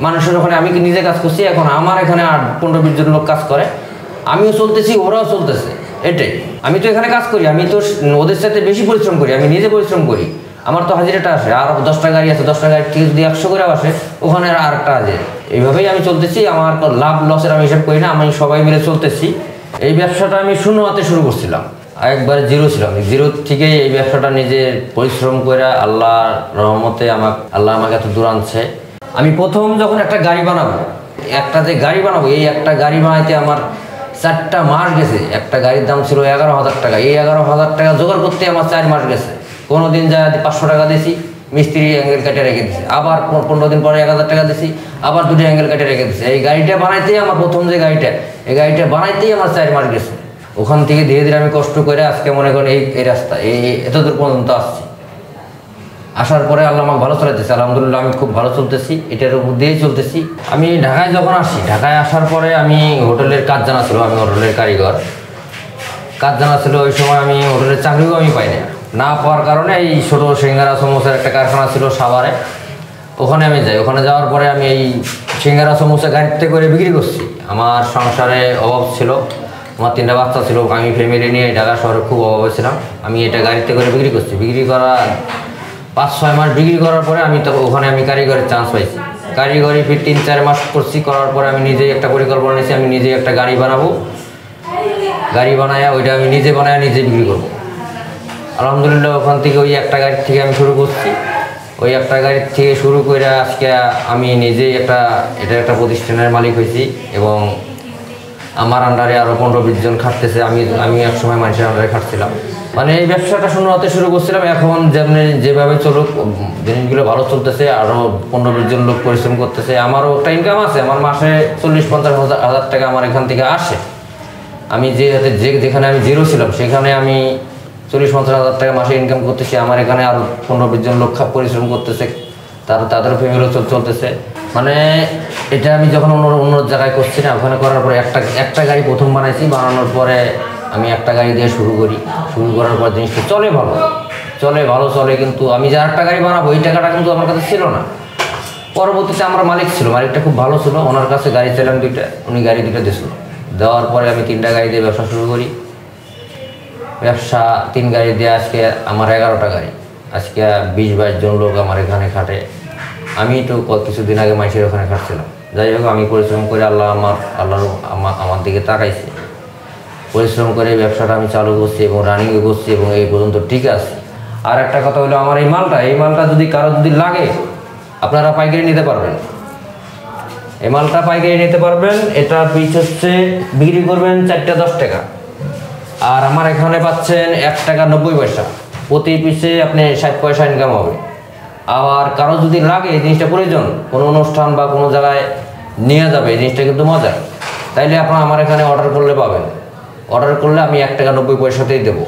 মানুষের ওখানে আমি কি নিজে কাজ করছি, এখন আমার এখানে 15-20 জন লোক কাজ করে, আমিও চলতেছি, ওরাও চলতেছে। এটাই, আমি তো এখানে কাজ করি, আমি তো ওদের সাথে বেশি পরিশ্রম করি, আমি নিজে পরিশ্রম করি। আমার তো হাজিরাটা আসে, আর 10টা গাড়ি আছে, 10টা গাড়ি থেকে যদি 100 করে আসে, ওখানে আর একটা হাজিরা। এইভাবেই আমি চলতেছি, আমার লাভ লসের আমি হিসাব করি না, আমি সবাই মিলে চলতেছি। এই ব্যবসাটা আমি শূন্য হাতে শুরু করছিলাম, একবারে জিরো ছিলাম। জিরো থেকেই এই ব্যবসাটা নিজে পরিশ্রম করে আল্লাহর রহমতে আল্লাহ আমাকে এত দূর আনছে। আমি প্রথম যখন একটা গাড়ি বানাবো, এই একটা গাড়ি বানাইতে আমার 4টা মাস গেছে। একটা গাড়ির দাম ছিল 11,000 টাকা, এই 11,000 টাকা জোগাড় করতে আমার 4 মাস গেছে। কোনো দিন যায় 500 টাকা দিয়েছি, মিস্ত্রি অ্যাঙ্গেল কেটে রেখে দিয়েছে, আবার 15 দিন পরে 1000 টাকা দিয়েছি, আবার 2টা অ্যাঙ্গেল কেটে রেখে দিয়েছে। এই গাড়িটা বানাইতেই আমার প্রথম যে গাড়িটা, এই গাড়িটা বানাইতেই আমার 4 মাস গেছে। ওখান থেকে ধীরে ধীরে আমি কষ্ট করে আজকে মনে করেন এই রাস্তা এতদূর পর্যন্ত আসছি। আসার পরে আল্লাহ আমাকে ভালো চলাইতেছে, আলহামদুলিল্লাহ আমি খুব ভালো চলতেছি, এটার উপর দিয়েই চলতেছি। আমি ঢাকায় যখন আসি, ঢাকায় আসার পরে আমি হোটেলের কাজ জানা ছিল, আমি হোটেলের কারিগর কাজ জানা ছিল। ওই সময় আমি হোটেলের চাকরিও আমি পাই না পাওয়ার কারণে এই ছোটো সিঙ্গারা সমোসার একটা কারখানা ছিল সাভারে, ওখানে আমি যাই। ওখানে যাওয়ার পরে আমি এই সিঙ্গারা সমোসা গাড়িতে করে বিক্রি করছি। আমার সংসারে অভাব ছিল, আমার 3টা বাচ্চা ছিল, আমি ফ্যামিলি নিয়ে ঢাকা শহরে খুব অভাবে ছিলাম। আমি এটা গাড়িতে করে বিক্রি করছি। বিক্রি করা 5-6 মাস বিক্রি করার পরে আমি তো ওখানে আমি কারিগরের চান্স পাইছি। কারিগরি ফির 3-4 মাস করছি, করার পরে আমি নিজেই একটা পরিকল্পনা নিয়েছি, আমি নিজেই একটা গাড়ি বানাবো। গাড়ি বানায় ওইটা আমি নিজে বানায় নিজে বিক্রি করবো। আলহামদুলিল্লাহ ওখান থেকে ওই একটা গাড়ি থেকে আমি শুরু করছি। ওই একটা গাড়ির থেকে শুরু করে আজকে আমি নিজেই এটা একটা প্রতিষ্ঠানের মালিক হয়েছি, এবং আমার আন্ডারে আরও 15-20 জন খাটতেছে। আমি এক সময় মানুষের আন্ডারে খাটছিলাম। মানে এই ব্যবসাটা শূন্য হাতে শুরু করছিলাম। এখন যেভাবে চলুক, জিনিসগুলো ভালো চলতেছে, আরও 15-20 জন লোক পরিশ্রম করতেছে। আমারও একটা ইনকাম আছে, আমার মাসে 40-50 হাজার টাকা আমার এখান থেকে আসে। আমি যেখানে আমি জিরো ছিলাম, সেখানে আমি 40-50 হাজার টাকা মাসে ইনকাম করতেছি। আমার এখানে আরও 15-20 জন লোক পরিশ্রম করতেছে, তাদের ফ্যামিলিও চলতেছে। মানে এটা আমি যখন অন্য জায়গায় করছি না, ওখানে করার পরে একটা গাড়ি প্রথম বানাইছি। বানানোর পরে আমি একটা গাড়ি দিয়ে শুরু করার পর জিনিসটা চলে ভালো চলে। কিন্তু আমি যে আরেকটা গাড়ি বানাবো, এই টাকাটা কিন্তু আমার কাছে ছিল না। পরবর্তীতে আমার মালিক ছিল, মালিকটা খুব ভালো ছিল, ওনার কাছে গাড়ি চাইলাম 2টা, উনি গাড়ি 2টা দিয়েছিল। দেওয়ার পরে আমি 3টা গাড়ি দিয়ে ব্যবসা শুরু করি। 3 গাড়ি দিয়ে আজকে আমার 11টা গাড়ি। আজকে 20-22 জন লোক আমার এখানে খাটে। আমি তো কিছুদিন আগে মাইসের ওখানে খাটছিলাম। যাই হোক, আমি পরিশ্রম করে আল্লাহ আমার দিকে তাকাইছে। পরিশ্রম করে ব্যবসাটা আমি চালু করছি এবং রানিংয়ে করছি, এবং এই পর্যন্ত ঠিক আছে। আর একটা কথা হলো, আমার এই মালটা যদি কারো লাগে, আপনারা পাইকারি নিতে পারবেন। এই মালটা পাইকারি নিতে পারবেন। এটা পিস হচ্ছে বিক্রি করবেন 4টা 10 টাকা, আর আমার এখানে পাচ্ছেন 1 টাকা 90 পয়সা। প্রতি পিসে আপনি 60 পয়সা ইনকাম হবে। আবার কারো যদি লাগে এই জিনিসটা প্রয়োজন, কোনো অনুষ্ঠান বা কোনো জায়গায় নিয়ে যাবে, এই জিনিসটা কিন্তু মজা, তাইলে আপনারা আমার এখানে অর্ডার করলে পাবেন। অর্ডার করলে আমি 1 টাকা 90 পয়সাতেই দেবো।